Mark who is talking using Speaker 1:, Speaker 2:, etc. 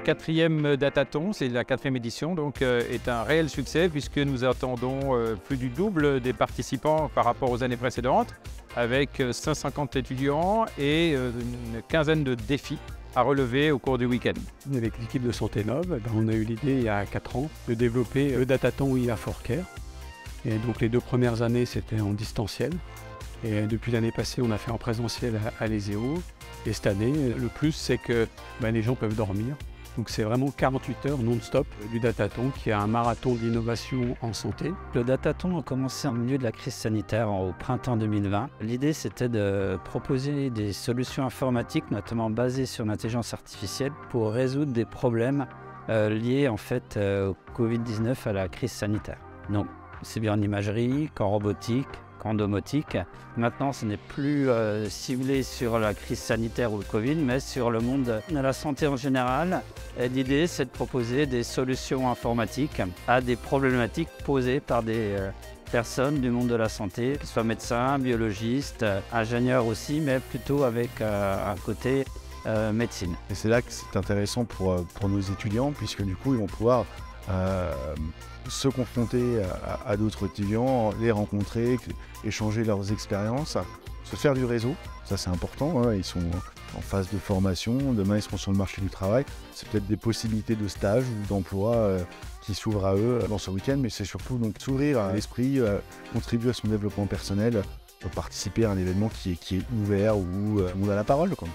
Speaker 1: quatrième Dataton, c'est la quatrième édition, donc est un réel succès puisque nous attendons plus du double des participants par rapport aux années précédentes, avec 150 étudiants et une quinzaine de défis à relever au cours du week-end.
Speaker 2: Avec l'équipe de Santé Nove, on a eu l'idée il y a 4 ans de développer le Dataton IA for Care. Et donc les 2 premières années, c'était en distanciel. Et depuis l'année passée, on a fait en présentiel à l'ESEO. Et cette année, le plus, c'est que les gens peuvent dormir. Donc c'est vraiment 48 heures non-stop du Dataton, qui est un marathon d'innovation en santé.
Speaker 3: Le Dataton a commencé en milieu de la crise sanitaire au printemps 2020. L'idée, c'était de proposer des solutions informatiques, notamment basées sur l'intelligence artificielle, pour résoudre des problèmes liés en fait au Covid-19, à la crise sanitaire. Donc c'est bien en imagerie qu'en robotique, qu'en domotique. Maintenant, ce n'est plus ciblé sur la crise sanitaire ou le Covid, mais sur le monde de la santé en général. L'idée, c'est de proposer des solutions informatiques à des problématiques posées par des personnes du monde de la santé, qu'ils soient médecins, biologistes, ingénieurs aussi, mais plutôt avec un côté médecine.
Speaker 4: Et c'est là que c'est intéressant pour nos étudiants, puisque du coup, ils vont pouvoir se confronter à d'autres étudiants, les rencontrer, échanger leurs expériences, se faire du réseau, ça c'est important, hein. Ils sont en phase de formation, demain ils seront sur le marché du travail, c'est peut-être des possibilités de stage ou d'emploi qui s'ouvrent à eux dans ce week-end, mais c'est surtout donc s'ouvrir à l'esprit, contribuer à son développement personnel, participer à un événement qui est ouvert où tout le monde a la parole, quoi.